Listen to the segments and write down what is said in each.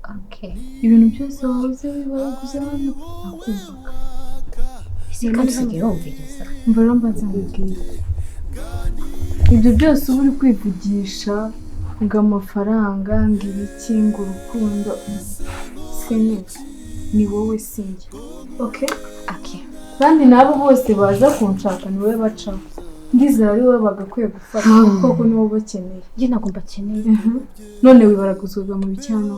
Okay. ibintu byose wahoze wibaguza hano nakumvaga Ese kandi usigaye wumviriza mbara mbaza mbwira ibyo byose uba uri kwivugisha ngo amafaranga ngo ibiki ngo urukundo SINE ni wowe sinjye okay kandi nabo bose baza kunshaka ni wowe bacaho ndizera ari wowe bagakwiye gufata kuko niwo bakeneye njye ntabwo mbakeneye none wibaraguzwaga mu bicyano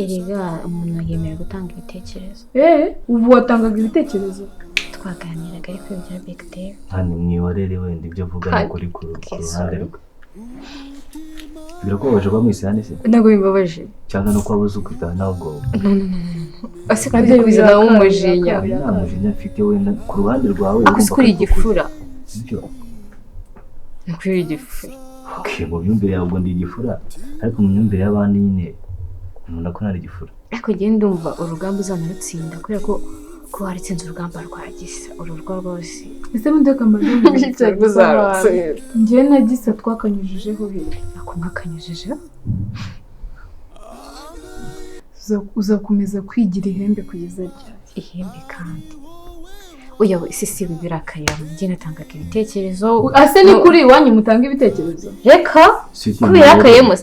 erega umuntu yemerewe gutanga ibitekerezo ubu watangaga ibitekerezo twaganiraga ariko bya big day kandi mwiyorere wenda ibyo avuga ni kuri ku ruhande rwe birakubabaje kuba mwisane se ntabwo bibabaje cyangwa nuko wabuze ukwitaho nawe ubwo ase kandi bizana umujinya nta mujinya mfite wenda ku ruhande rwawe akusikuri igifura ibyo nukuri igifura okay mu myumvire yawe ubwo ndi igifura ariko mu myumvire y'abandi nyine umuntu ko nari igifura ariko genda ndumva urugamba uzanarutsinda kubera ko waritsinze urugamba rwa gisa ururwa rwose ese mundeka amajwi njye na gisa twakanyujijeho biri ako mwakanyujijeho uzakomeza kwigira ihembe kugeza ryari ihembe kandi oya sisi bibirakarira mu gihe natangaga ibitekerezo ase ni kuri iwanyu mutanga ibitekerezo reka kubera akayemo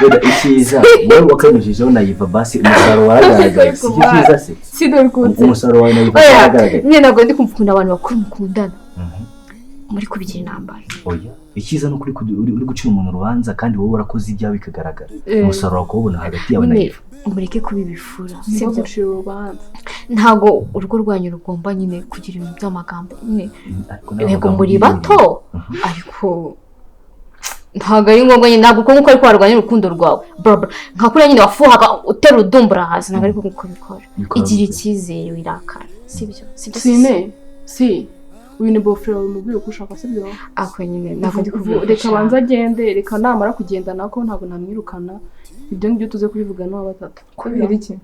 wenda icyiza wowe wakanyujijeho nayiva basi umusaruro waragaragaye si cyiza se umusaruro wawe nayiva waragaragaye nyine ntabwo ndi kumva ukuntu abantu bakuru mukundana muri kubigira intambara oya icyiza ni ukuri uri gucira umuntu urubanza kandi wowe warakoze ibyawe bikagaragara umusaruro wakubona hagati yawe nayiva mureke kubibifura sibyo gucira urubanza ntago urugo rwanyu rugomba nyine kugira ibintu by'amagambo nyine yego muri bato ariko ntago ari ngombwa nyine ntabwo uko ariko warwanya urukundo rwawe nka kuriya nyine wafuhaga utera udumbura hasi ntabwo ariko uko bikora igira icyizere wirakara sibyo SINE si uyu ni bofre wawe mubwire uko ushaka sibyo ako nyine ntabwo ndi kuvuga reka banza agende reka namara kugenda nako ntabwo namwirukana ibyo ngibyo tuze kubivuga n'aba batatu kubera iki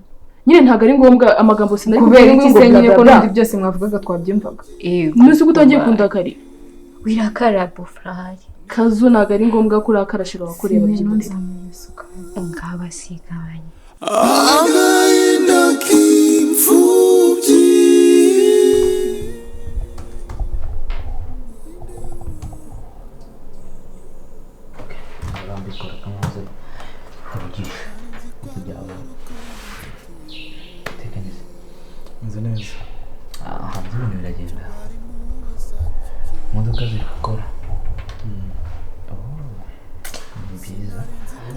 nyine ntabwo ari ngombwa amagambo sinari kubera iki se nyine ko n'ibindi byose mwavugaga twabyumvaga n'uzi ko utangiye kundakari wirakara bofre kazu ntabwo ari ngombwa ko urakara shira wakureba byibutse ngabasigabanye agahinda k'imfubyi arambikora kamaze kuvugisha kubyabo tekaneze neza hanze ibintu biragenda imodoka ziri gukora ni byiza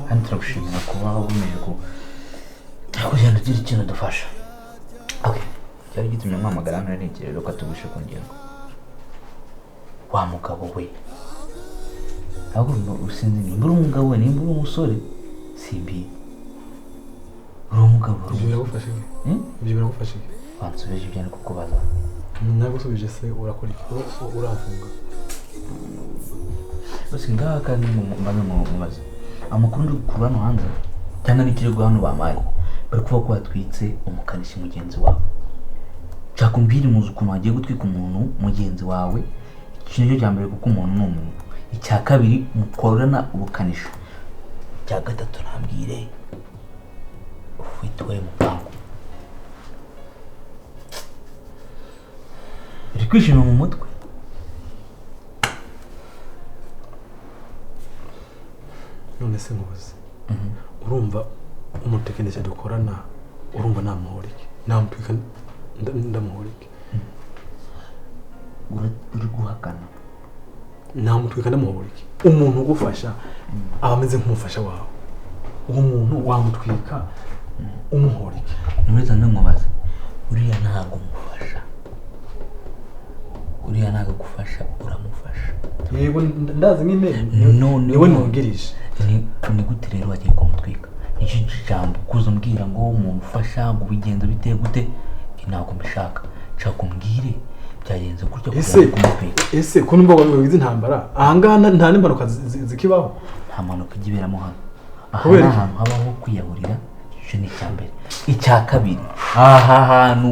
kandi turagushimira kuba wemeye kugenda ugira ikintu dufasha cyari gitumye mpamagara hano ntekereza ko atubishe ku ngingo wa mugabo we ahubwo usinzi nimba uri umugabo we nimba uri umusore simbi uri umugabo ibyo biragufashe wansubije ibyo ari kukubaza nagusubije se urakora iki uramfunga bose ngaha kandi mumaze amakuru ndi kuva hano hanze cyangwa n'ikirego hano bamaye bari kuvuga ko watwitse umukanishi mugenzi wawe nshaka umbwire muzi ukuntu wagiye gutwika umuntu mugenzi wawe ikintu cyo cya mbere kuko umuntu ni umuntu icya kabiri mukorana ubukanishi icya gatatu nambwire ufitwe mupangu uri kwishima mu mutwe none se nkubuze urumva umutekinisiye dukorana urumva namuhorike namutwika ndamuhorike uri guhakana namutwika ndamuhorike umuntu ugufasha aba ameze nk'umufasha wawe uwo muntu wamutwika umuhorike nimeza ndamubaza uriya ntabwo umufasha uriya ntabwo gufasha uramufasha yego ndazi nyine niwe nungirije ni gute rero wagiye kumutwika iki jambo kuza umbwira ngo umuntu ufasha ngo bigenze biteye gute ntabwo mbishaka nshaka umbwire byagenze gutya kugira kumutwika ese ko numva wize intambara ahangaha nta n'impanuka zikibaho nta mpanuka igiberamo hano aha ni ahantu habaho kwiyahurira icyo ni icya mbere icya kabiri aha hantu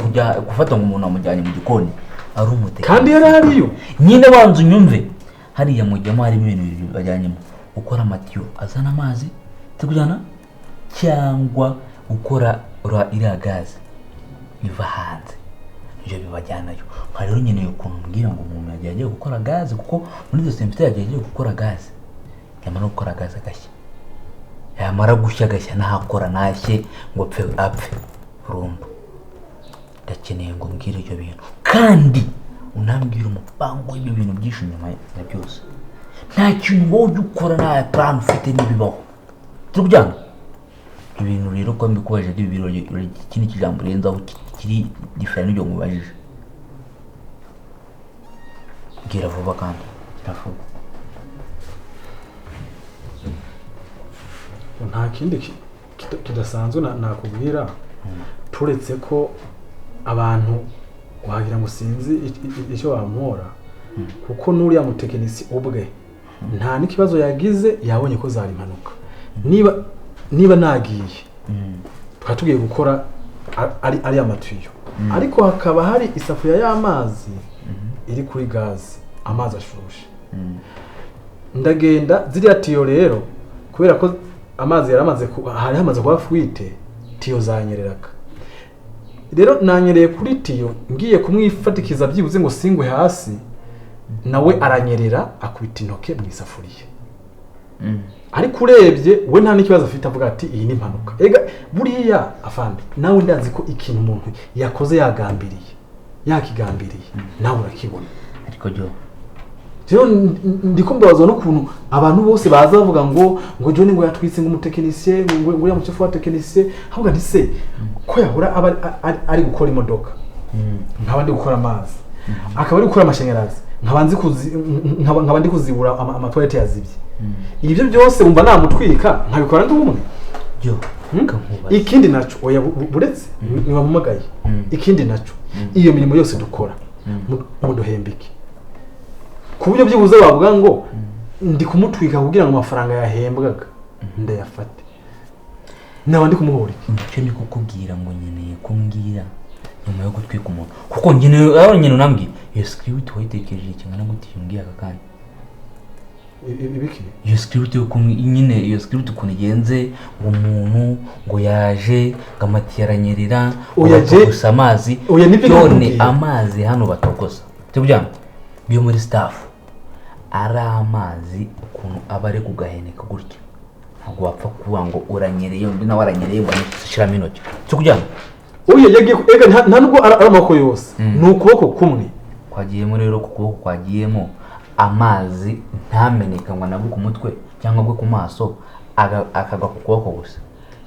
kujya gufata ngo umuntu wamujyanye mu gikoni ari umutekano kandi yari hariyo nyine wanze unyumve hariya mujyamo harimo ibintu bibiri bajyanyemo gukora amatiyo azana amazi tukujyana cyangwa gukora iriya gaze biva hanze ibyo bibajyanayo. Nka rero nkeneye ukuntu mbwira ngo umuntu yagiye gukora gaze, kuko muri izo sempite yagiye gukora gaze, yamara gukora gaze agashya, yamara gushya agashya ntakora ntashye ngo apfe burundu. Ndakeneye ngo mbwire ibyo bintu kandi unambwira umupango w'ibyo bintu byinshi nyuma ya byose. Nta kintu wowe ujya ukora nta plan ufite n'ibibaho turi kubyanga ibintu rero ko mbikubaje ari ibirori ikindi kijambo renzaho kiri different n'ibyo mubajije. Gira vuba kandi kiravuga. nta kindi kidasanzwe nakubwira turetse ko abantu wagira ngo sinzi icyo wampora, kuko n'uriya mutekinisi ubwe nta n'ikibazo yagize, yabonye ko zari impanuka. Niba nagiye tukaba tugiye gukora ari amatuyo, ariko hakaba hari isafuriya y'amazi iri kuri gaze, amazi ashushe. Ndagenda ziriya tiyo rero kubera ko amazi hari hamaze kuba fwite, tiyo zanyereraga. Rero nanyereye kuri tiyo ngiye kumwifatikiza byibuze ngo singwe hasi, nawe aranyerera akubita intoke mu isafuriya. Ariko urebye we nta n'ikibazo afite, avuga ati iyi ni impanuka. Ega buriya afande nawe ndazi ko ikintu umuntu yakoze yakigambiriye nawe urakibona. Ariko rero ndiko mbabaza n'ukuntu abantu bose baza bavuga ngo John ngo yatwitse ngo umutekinisiye ngo ya mucefu wa tekinisiye, havuga nti se ko yahora ari gukora imodoka, nk'abandi gukora amazi, akaba ari gukora amashanyarazi, nk'abandi kuzibura amatoilette yazibye. Ibyo byose umva namutwika nkabikora ndi umwe. Ikindi naco oya buretse niwamumagaye. Ikindi naco iyo mirimo yose dukora muduhembike, ku buryo byibuze bavuga ngo ndi kumutwika kugira ngo amafaranga yahembwaga ndayafate, nabandi kumuhora. Icyo niko kubwira ngo nyeneye kumbwira nyuma yo gutwika umuntu, kuko nyine unambwiye iyo script wayitekereje kingana gute yungiye aka kanya. Ibiki iyo script nyine iyo script ukuntu igenze, umuntu ngo yaje ngamatiyaranyerera gusa amazi yone amazi hano batokosa tubujyana biyo muri staff ari amazi ukuntu aba ari kugaheneka gutya, ntabwo wapfa kuvuga ngo uranyereye undi nawe aranyereye ngo nishiramo intoki cyo kujyana. Oya yagiye ega nta nubwo ari amako yose, ni ukuboko kumwe kwagiyemo. Rero ku kuboko kwagiyemo amazi ntameneka ngo nabwo ku mutwe cyangwa bwo ku maso, akagwa ku kuboko gusa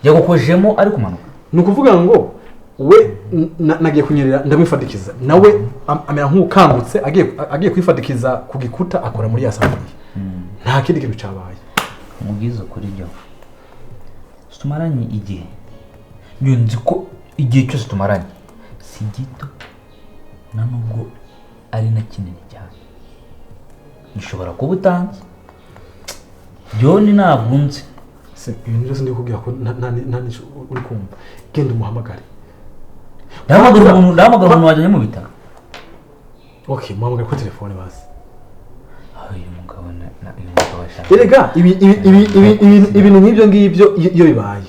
yagukojemo ari kumanuka. Ni ukuvuga ngo we nagiye kunyerera ndamwifatikiza, nawe amera nk'ukangutse agiye kwifatikiza ku gikuta, akora muri ya safuriya. Nta kindi kintu cyabaye. Mubwiza kuri byo tumaranye igihe, nzi ko igihe cyose tumaranye si gito na nubwo ari na kinini cyane. Gishobora kuba utanze John ntabwo nzi se ibintu byose ndi kubwira ko nta uri kumva. Genda umuhamagare. Ndamagara umuntu wajyanye mu bitaro. Okay, muhamagare kuri telefone basi. Uyu mugabo ashaka. Erega ibintu nk'ibyo ngibyo iyo bibaye,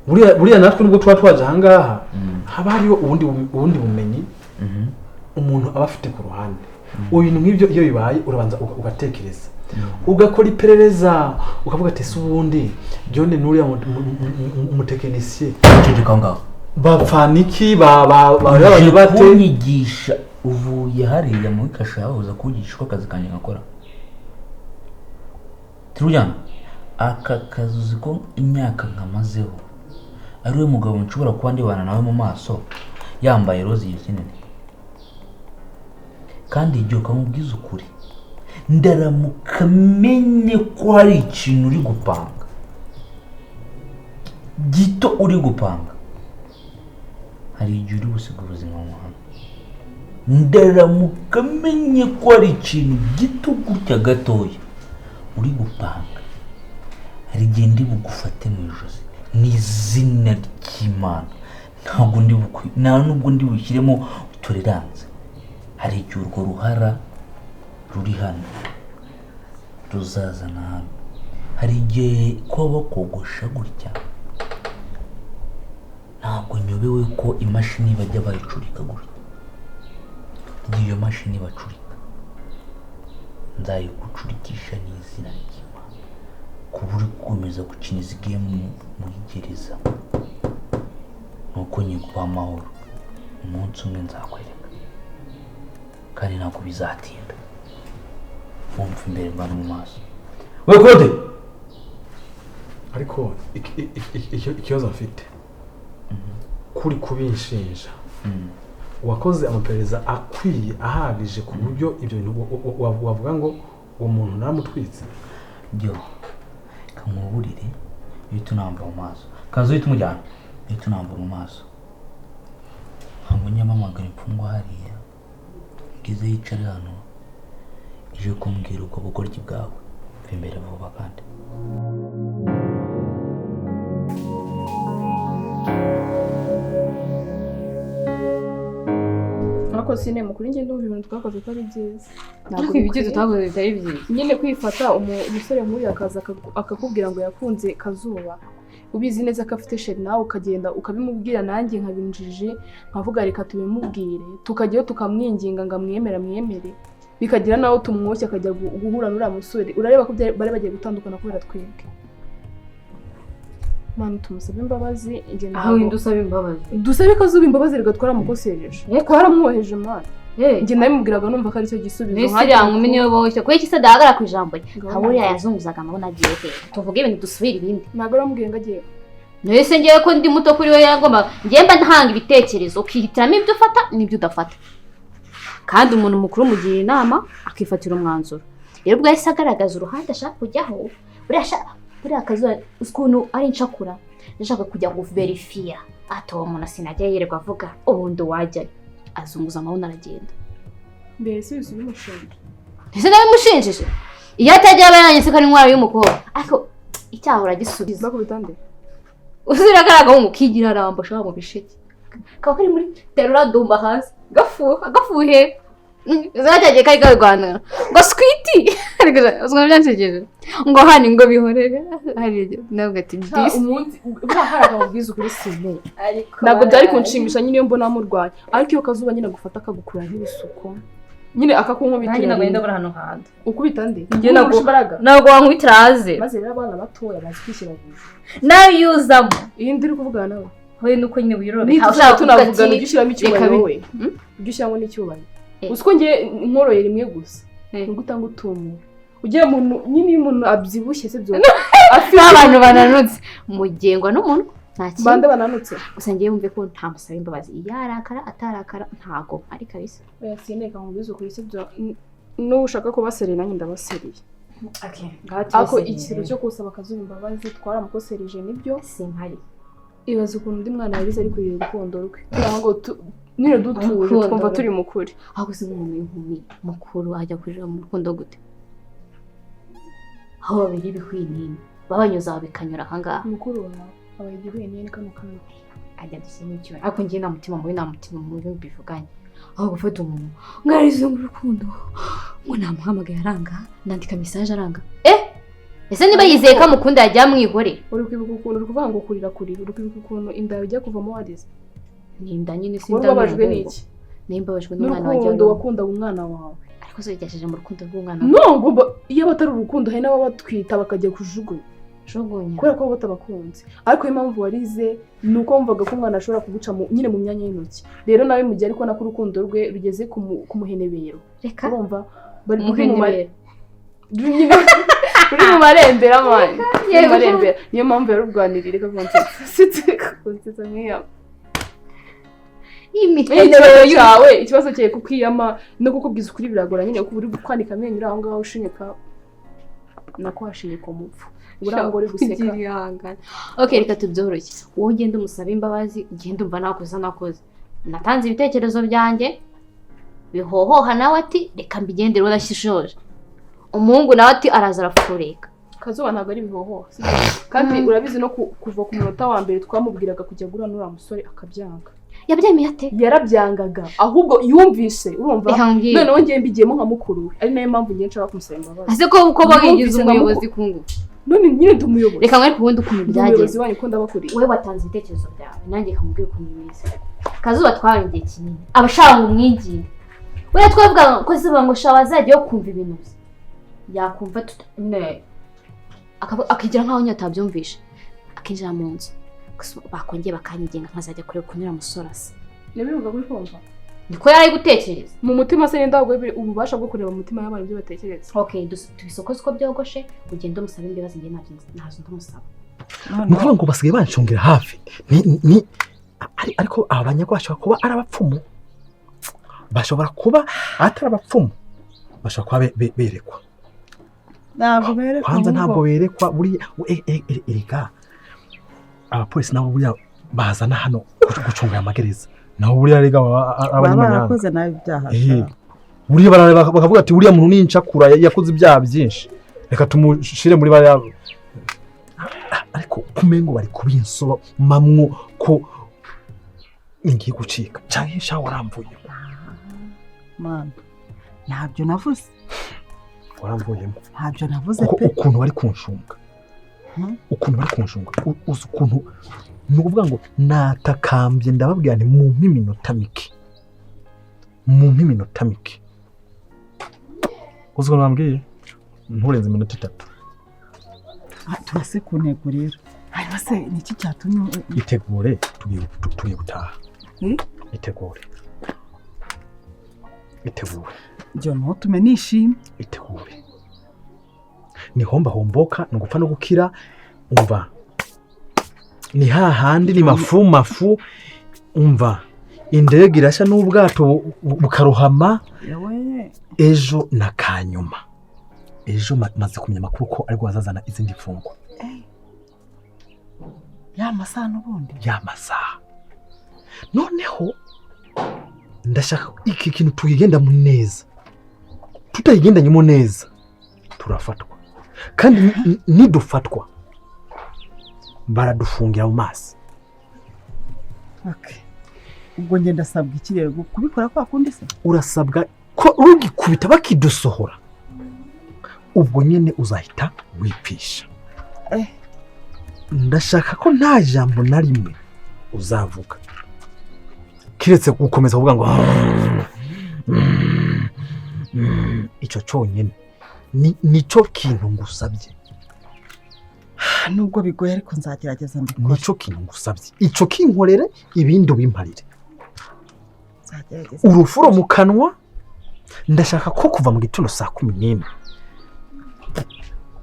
buriya natwe nubwo tuba twaje aha ngaha haba hariho ubundi bumenyi umuntu aba afite ku ruhande. Ibintu nk'ibyo iyo bibaye urabanza ugatekereza, ugakora iperereza, ukavuga ati se ubundi John n'uriya umutekinisiye cyo ngaho bapfaniki bari bate kunyigisha. Uvuye hariya muri kasha uza kugishwa akazi kanje ngakora turujyana aka kazi ko imyaka nkamazeho, ari we mugabo nshobora kuba ndibana nawe mu maso yambaye rozi yikinene. Kandi ibyo kamubwiza ukuri, ndaramuka menye ko hari ikintu uri gupanga gito, uri gupanga hari igihe uri gusiga ubuzima mu muhanda. Ndaramuka menye ko hari ikintu gito gutya gatoya uri gupanga, hari igihe ndi bugufate mu ijosi n'izina ry'Imana. Nta nubwo ndi bushyiremo tolerance. Hari igihe urwo ruhara ruri hano ruzazana hano, hari igihe kuba kogosha gutya ntabwo nyobewe ko imashini bajya bayicurika gutya. Igihe iyo mashini bacurika nzayigucurikisha n'izina ry'Imana kuba uri gukomeza gukina izi game muri gereza, nuko nyiguha amahoro. Umunsi umwe nzakwereka kandi ntabwo bizatinda. Wumva imbere mbana mu maso. We Claude! ariko ikibazo mfite kuri kubinshinja wakoze amaperereza akwiye ahagije ku buryo ibyo bintu wavuga ngo uwo muntu naramutwitse. Byo kamuburire iyo tunamba mu maso kazo yitumujyana iyo tunamba mu maso hamunyamamagara imfungwa hariya ngize yicare hano ije kumbwira uko bukoriki bwawe imbere vuba kandi ariko SINE mukuri njye ndumva ibintu twakoze ko ari byiza. Ntabwo ibyo tutakoze bitari byiza. Nyine kwifata umusore muri akaza akakubwira ngo yakunze Kazuba. Ubizi neza ko afite sheri nawe ukagenda ukabimubwira nanjye nkabinjije nkavuga reka tubimubwire tukajyayo tukamwinginga ngo mwemere bikagira nawe tumwoshya akajya guhura n'uriya musore. Urareba ko bari bagiye gutandukana kubera twebwe. Manu tumusabe imbabazi aho indusaba imbabazi dusabe Kazuba imbabazi rigatwara mukosereje twaramwoheje mwana njye nabimubwiraga numva ko ari cyo gisubizo nk'ari yankumi niyo boshye kuko ikisa dahagara ku ijambo haburi yazunguzaga amabona agiye he tuvuge ibintu dusubira ibindi ntabwo aramubwiye ngo agiye nese ngiye ko ndi muto kuri we yagomba ngemba ntanga ibitekerezo ukihitiramo ibyo ufata n'ibyo udafata kandi umuntu mukuru mugira inama akifatira umwanzuro rero ubwo yahise agaragaza uruhande ashaka kujyaho buriya Kazuba ukuntu ari incakura ndashaka kujya guverifiya atowe umuntu sinajya yirirwa avuga ubundi wajya azunguza amabona aragenda mbese bimushinja ese nabimushinjije iyo atajya aba yanyise ko ari intwaro y'umukobwa ariko icyaha uragisubiza bakubitande uziragaraga ngo kigira ramba shaka mu bisheke kaba kari muri terura dumba hasi gafuhe zajaje kari garwana ngo squiti ariko uzwa byansegeje ngo hani ngo bihorere hari nabwo ati this umunsi baharaga mubwiza kuri SINE ntabwo byari kunshimisha nyine iyo mbona murwanya ariko iyo Kazuba nyine gufata akagukura nk'ibisuko nyine akakunkubitira nyine agenda bura hano hanze ukubita nde njye ntabwo wankubitira haze maze rero abana batoya bazi kwishyira hejuru nawe yuzamo iyi ndiri kuvugana nawe hoye nuko nyine wirorobe ushaka tunavugana ujye ushyiramo icyubahiro wowe ujye ushyiramo n'icyubahiro usiko ngiye nkoroye rimwe gusa ngo utanga utumura ugiye umuntu nyine iyo umuntu abyibushye se byo afite abantu bananutse mugengwa n'umuntu nta kintu bande bananutse gusa ngiye wumve ko nta musaba imbabazi yarakara atarakara ntago ari kabisa oya SINE kamubwiza kuri se byo n'ushaka ko baseriye nanjye ndabaseriye ako ikintu cyo kusaba Kazuba imbabazi twaramukosereje nibyo simpari ibaza ukuntu undi mwana yabize ari kurira urukundo rwe ngo nire dutuje twumva turi mukuri ahubwo se umuntu w'inkumi mukuru ajya kurira mu rukundo gute aho babiri bihwinini babanyuza bikanyura ahangaha mukuru wawe abayigiye nini kano kanya ajya dushyira mu kibazo ariko ngiye nta mutima mubi mbivuganye aho gufata umuntu ngarize mu rukundo ngo namuhamagaye aranga ndandika message aranga ese niba yizeye ko amukunda yajya mwihore uri kwibuka ukuntu uri kuvuga ngo kurira uri kwibuka ukuntu inda ijya kuvamo wadize ninda nyine sindababajwe n'iki nimbabajwe n'umwana wanjye n'urukundo wakundaga umwana wawe ariko se yajyaje mu rukundo rw'umwana no iyo batari urukundo hari n'abo batwita bakajya kujugunya kubera ko batabakunze ariko impamvu warize ni uko wumvaga ko umwana ashobora kuguca nyine mu myanya y'intoki rero nawe mu gihe ariko nako urukundo rwe rugeze ku muhenebero reka urumva bari muhenebero uri mu marembera mani niyo mpamvu yarurwanirira reka konsetsa nk'iyama ikibazo cyawe kukwiyama no kukubwiza ukuri biragora nyine kuko uri kwanika amenyo uri aho ngaho ushinyika nako hashinyika umupfu urangore guseka okay reka tubyoroshye wowe ugenda umusaba imbabazi ugenda umva nakoze natanze ibitekerezo byanjye bihohoha nawe ati reka mbigendere urashishoje umuhungu nawe ati araza arafureka Kazuba ntabwo ari bihohoha kandi urabizi no kuva ku munota wa mbere twamubwiraga kujya gura n'ura musore akabyanga yabyemeye ate? yarabyangaga ahubwo yumvise urumva Reka mbwire. noneho ngiye mbigiyemo nka mukuru we ari nayo mpamvu ngiye nshaka kumusaba imbabazi ase ko bagize Yumvise umuyobozi ku ngufu. none nyine ndi umuyobozi Reka mwereke ubundi ukuntu umuyobozi byagenze. wanyu ko ndabakuriye Wowe watanze ibitekerezo byawe nanjye kamubwira ukuntu bimeze. Kazuba twari igihe kinini abashaka ngo umwigire. We twavuga ko ziba ngo shawa azajya yo kumva ibintu bye. Yakumva ne akigira nkaho nyatabyumvisha. Akinjira mu nzu. Bakongeye bakanyigenga nkazajya kureba kunyura musorase. nibivuga kuri kumva Niko yari gutekereza. mu mutima se ndagwe ububasha bwo kureba mu mutima y'abantu ibyo batekereza. Okay, tubisokoze ko byogoshe ugende umusaba imbabazi ngiye ntazo ndamusaba. nuvuga ngo basigaye banshungira hafi ariko aba banyagwasha kuba ari abapfumu bashobora kuba atari abapfumu bashobora kuba berekwa ntabwo berekwa kwanza ntabwo berekwa buri erega abapolisi nabo buriya bazana hano gucungira amagereza nabo buriya rega abanyamahanga barakoze nabi ibyaha buriya bakavuga ati buriya muntu n'incakura yakoze ibyaha byinshi reka tumushire muri bariya ariko kumengo bari kubinsoba mamwo ko ngiye gucika cyangwa sha waramvuye mama ntabyo navuze waramvuyemo ntabyo navuze pe ukuntu bari kunshunga uzi ukuntu ni ukuvuga ngo natakambye ndababwira nti mumpe iminota mike uzi ukuntu bambwiye nturenze iminota 3 turase ku ntego rero hanyuma se ni iki cyatumye itegure tugiye gutaha itegure byo no tume nishimye itegure ni homboka ni gupfa no gukira umva ni hahandi ni mafu umva indege irashya n'ubwato bukarohama ejo na kanyuma ejo maze kumenya amakuru ko ariko bazazana izindi mfungwa ya masaha n'ubundi ya masaha noneho ndashaka iki kintu tuyigendamo neza tutayigendanyemo neza turafatwa kandi nidufatwa baradufungira mu mazi ubwo ngenda sabwa ikirego kubikora kwa kundi se urasabwa ko rugikubita bakidusohora ubwo nyene uzahita wipisha ndashaka ko nta jambo na rimwe uzavuga kiretse gukomeza kuvuga ngo icyo cyonyine nico kintu ngusabye nubwo bigoye ariko nzagerageza mbikora nico kintu ngusabye icyo kinkorere ibindi ubimparire urufuro mu kanwa ndashaka ko kuva mu gitondo saa 11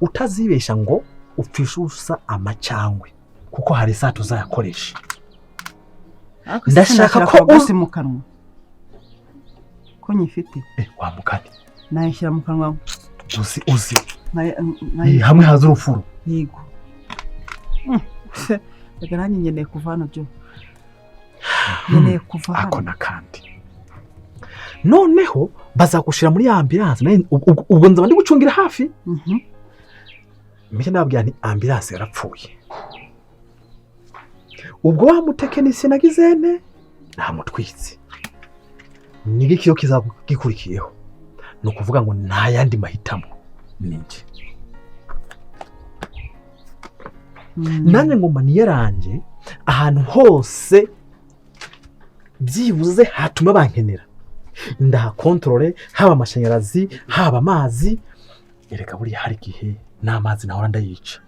utazibesha ngo upfisha usa amacangwe kuko hari saa tuzayakoresha ndashaka ko uzi mu kanwa ko nyifite wa mukani nayishyira mu kanwa uzi hamwe haza urufuro yego reka nanjye nkeneye kuva hano byo nkeneye kuva hano ako nakandi noneho bazagushira muri ambulance ubwo nzaba ndi gucungira hafi mbese nababwira nti ambulance yarapfuye ubwo wa mutekinisiye nagizene namutwitse nigiki yo kizagikurikiyeho no kuvuga ngo nta yandi mahitamo ninjye nanjye ngomba niyaranje ahantu hose byibuze hatuma bankenera ndahakontorore haba amashanyarazi haba amazi ereka buriya hari igihe n'amazi nahora ndayica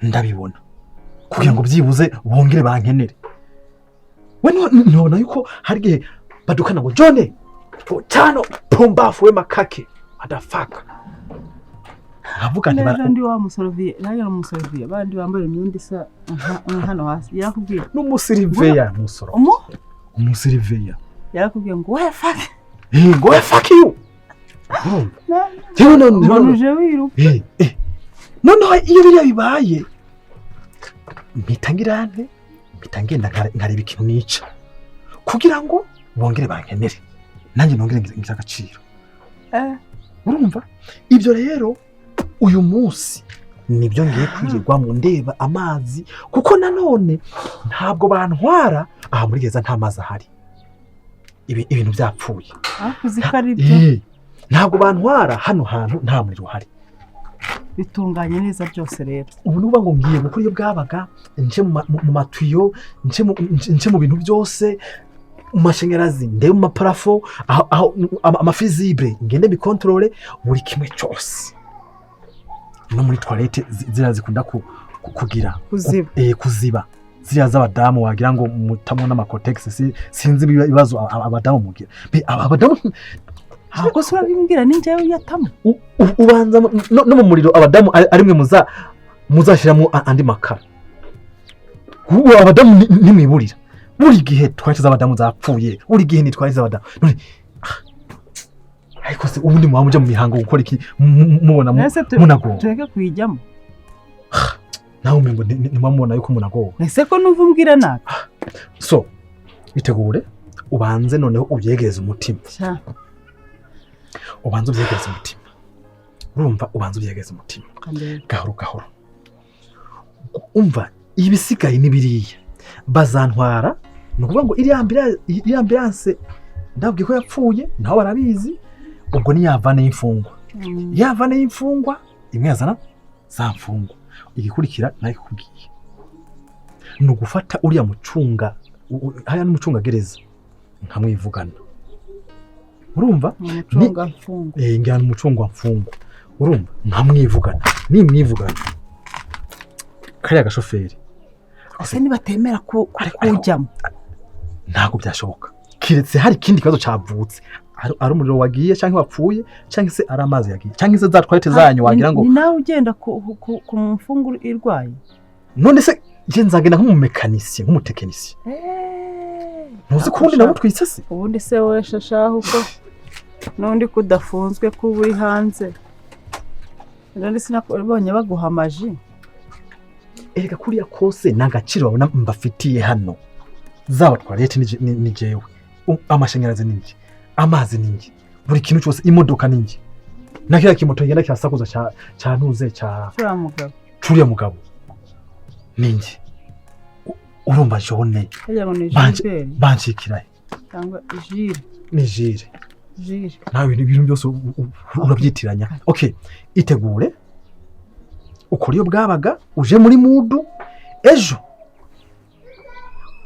ndabibona kugira ngo byibuze bongere bankenere we nobona yuko hari igihe badukana ngo John cyano pumbafu we makake adafaka avuga nti barandi wa musoroviye nayo n'umusoroviye bandi bambaye imyenda isa hano hasi yakubwiye n'umusiriveya musoro umusiriveya yakubwiye ngo we fuck ngo we fuck you nuje wiru noneho iyo biriya bibaye mpitangirane mpitangenda nkareba ikintu nica kugira ngo bongere bankenere nanjye nongere ngize agaciro urumva ibyo rero uyu munsi nibyo ngiye kwirirwa mu ndeba amazi kuko nanone ntabwo bantwara aha muri gereza nta mazi ahari ibintu byapfuye uzi ko ari byo ntabwo bantwara hano hantu nta muriro uhari bitunganye neza byose rero ubu nuba ngo ngiye gukora iyo bwabaga nce mu matuyo nce mu bintu byose mu mashanyarazi ndebe mu maparafo amafizibure ngende bikontorore buri kimwe cyose no muri toilette ziriya zikunda kugira kuziba ziriya z'abadamu wagira ngo mutamwo n'amakotegisi sinzi ibibazo abadamu mugira abadamu ntabwo se urabimbwira ni njyewe uyatamo ubanza no mu muriro abadamu ari mwe muzashyiramo andi makara abadamu nimwiburira buri gihe twari z'abadamu zapfuye buri gihe nitwari z'abadamu ariko se ubundi muba mujya mu mihango gukora iki mubona munagowe tureke kuyijyamo nawe umengo ntimuba mubona yuko munagowe ese ko numva umbwira nabi so bitegure ubanze noneho ubyegereze umutima ubanze ubyegereze umutima urumva ubanze ubyegereze umutima gahoro gahoro umva ibisigaye n'ibiriya bazantwara ni ukuvuga ngo iriya ambilanse ndabwiye ko yapfuye naho barabizi ubwo ni yavane y'imfungwa imwe yazana za mfungwa igikurikira nayo ikubwiye ni ugufata uriya mucunga haya n'umucungagereza nkamwivugana urumva ngana umucunga mfungwa urumva nkamwivugana nimwivugana kariya gashoferi ese nibatemera kujyamo ntabwo byashoboka kiretse hari ikindi kibazo cyavutse ari umuriro wagiye cyangwa wapfuye cyangwa se ari amazi yagiye cyangwa se za toilette zanyu wagira ngo ni nawe ugenda ku mfunguro irwaye none se je nzagenda nk'umumekanisiye nk'umutekinisiye ntuzi ko ubundi nabo twitse se ubundi se wowe shashaho uko n'undi kudafunzwe ko uri hanze none sinabonye baguha amaji erega kuriya kose n'agaciro babona mbafitiye hano zaba toilette ni jewe amashanyarazi ni njye amazi ni njye buri kintu cyose imodoka ni njye na kiriya kimoto ngenda cyasakuza cyantuze curiya mugabo ni njye urumva jone banshikirahe cyangwa jire ni jire nawe ibintu byose urabyitiranya okay itegure ukora iyo bwabaga uje muri mudu ejo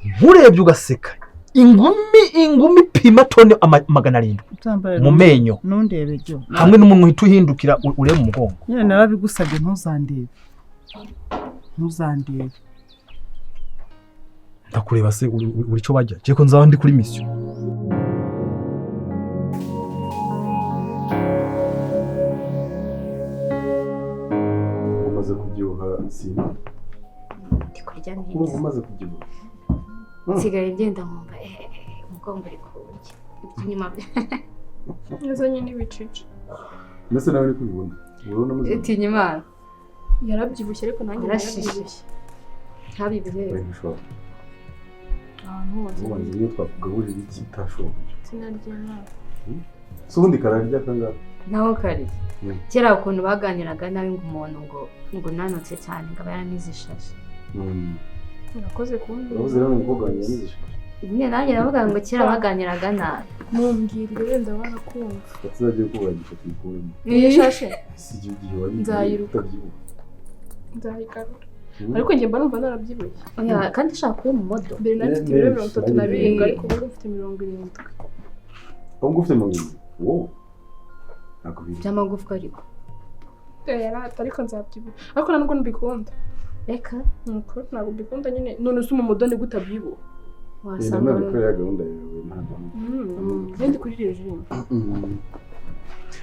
nkurebye ugaseka ingumi pima tone 700 mu menyo nundebe byo hamwe n'umuntu uhita uhindukira urebe mu mugongo nyine narabigusabye ntuzandebe ndakureba se uri cyo bajya je ko nzaba ndi kuri mission umaze kubyibuha SINE ndikurya neza umaze kubyibuha nsigaye ngenda nkumva umugongo uri kurya inyuma yazanye n'ibicici mbese nawe uri kubibona urabona muze itinya Imana yarabyibushye ariko nanjye yarabyibushye ntabibire ahantu hose ubanze iyo twakugaburira iki utashoboye sinaryama so ubundi kararya kangahe naho kari kera ukuntu baganiraga nawe umuntu ngo nanotse cyane ngaba yaranize ishashi urakoze kumbi uravuze rero umukobwa wanjye yanize ishashi nyine nanjye navuga ngo kera baganiraga nabi mumbwirire wenda barakumva tuzagiye kubagisha tuyikure iyi shashi si igihe wari nzayiruka nzayigarura ariko njye mba numva narabyibushye oya kandi ushaka kuba mu modo mbere nari mfite ibiro 37 ariko ubu mfite 70 ubwo ufite 70 wow nakubiri by'amagufwa ariko ariko nzabyibuha ariko ntabwo mbikunda reka nuko ntabwo mbikunda nyine none se umudoni gutabyibuha wasanga none ya gahunda yawe ntabwo ndi kuri regime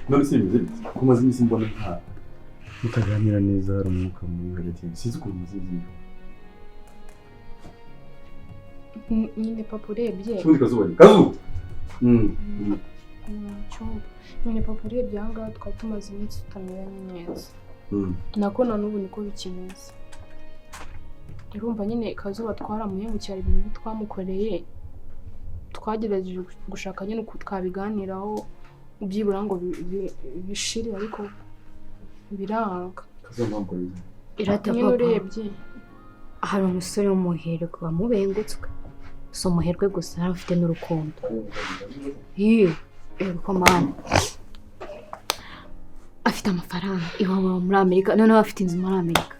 none se bimeze kumaze iminsi mbona nta mutaganira neza hari umwuka mubi hagati yawe sizi ukuntu muzizi nyine papa urebye ubundi kazuba nyine papa urebye aha ngaha twari tumaze iminsi tutamera neza nako na n'ubu niko bikimeze urumva nyine kazuba twaramuhengukira ibintu twamukoreye twagerageje gushaka nyine uko twabiganiraho byibura ngo bishire ariko biranga irata nyine papa urebye hari umusore w'umuherwe wamubengutswe si umuherwe gusa yari afite n'urukundo yego mama afite amafaranga iwabo muri Amerika noneho afite inzu muri Amerika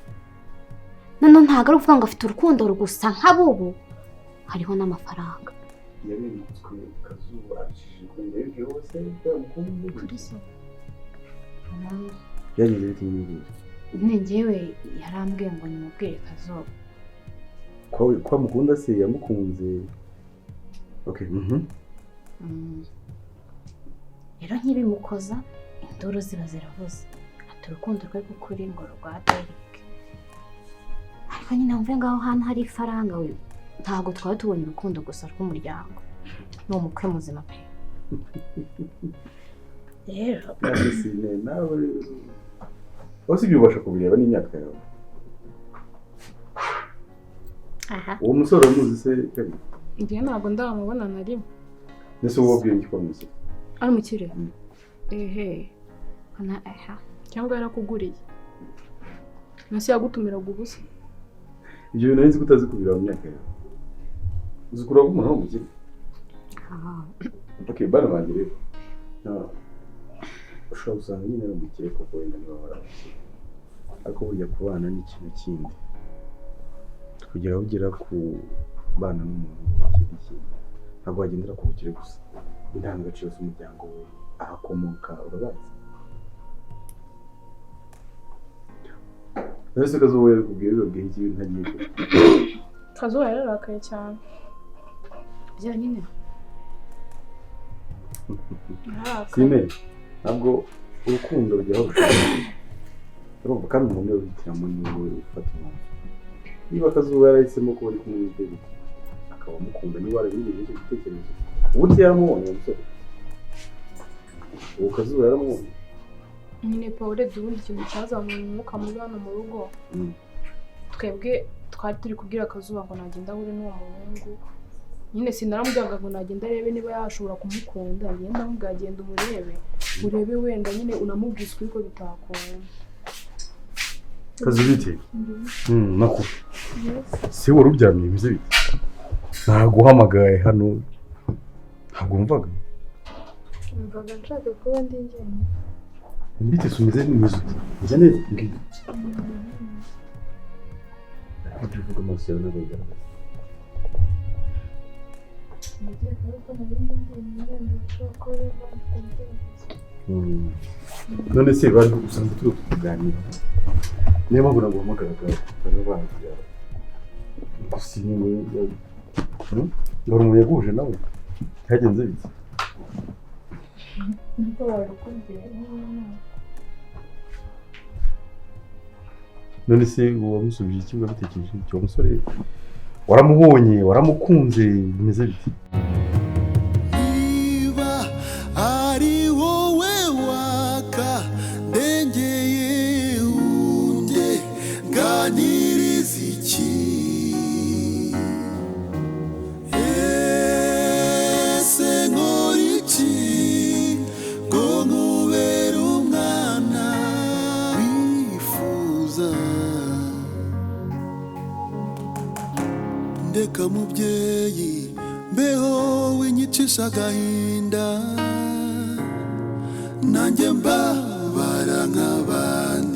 noneho ntabwo ari ukuvuga ngo afite urukundo gusa nk'abubu hariho n'amafaranga yabengutswe Kazuba acishije ku ndege hose yamukunze kuri so yagize ati n'ibindi nyine njyewe yarambwiye ngo nimubwire Kazuba kwa mukunda se yamukunze okay rero nkibimukoza induru ziba ziravuze ati urukundo rwe kukuri ngo rwa Derek ariko nyine wumve ngaho hano hari ifaranga we ntabwo twaba tubonye urukundo gusa rw'umuryango ni umukwe muzima pe rero SINE nawe wasi byubasha kubireba n'imyaka yawe uwo musore muzi se igihe ntabwo ndamubona na rimwe nese wowe wabwiye iki kwamuzi ari mukire cyangwa yarakuguriye nasi yagutumiraga ubusa ibyo bintu nzi kutazi kubireba mu myaka yawe uzikura ko umuntu w'umukire okay bana banjye rero ushobora gusanga nyine ari umukire kuko wenda niba barabukire ariko burya kubana ni ikintu kindi kugira ugera ku bana n'umuntu ikindi kintu ntabwo wagendera ku bukire gusa indangagaciro z'umuryango we ahakomoka urabazi ese Kazuba yakubwiye bibabwiye iki ntagiye ko Kazuba yararakaye cyane bya nyine SINE ntabwo urukundo rujyaho urumva kandi umuntu wihitiramo niwe ufata umwanzuro niba Kazuba yarahisemo ko bari kumwe n'Derek akaba amukunda niba warabigize icyo gitekerezo ubundi yaramubonye umusore uwo Kazuba yaramubonye nyine Paul ubundi ikintu cyazamuye umwuka mubi hano mu rugo twebwe twari turi kubwira Kazuba ngo nagenda ahure n'uwo muhungu nyine sinaramubwiraga ngo nagenda arebe niba yashobora kumukunda ngenda mubwagenda urebe wenda nyine unamubwiza ukuri ko bitakunda Kazuba ite nako se wari uryamye bimeze bite naguhamagaye hano ntabwo wumvaga nshaka kuba ndi njyenyine mbite sumeze neza njye neza ngiye kuvuga amaso yawe n'abagaragaza none se bari usanga turi kuganira niyo mpamvu naguhamagaraga bari bagira gusa niwe ngoro muyeguje nawe cyagenze bite niko babikubwiye none se wamusubije iki ngo bitekereje icyo musore waramubonye waramukunze bimeze bite niba ari wowe waka ndengeye unjye ganiriza iki ese nkora iki ngo nkubere umwana wifuza ndeka mubyeyi mbeho winyicisha agahinda nanjye mbabara nk'abandi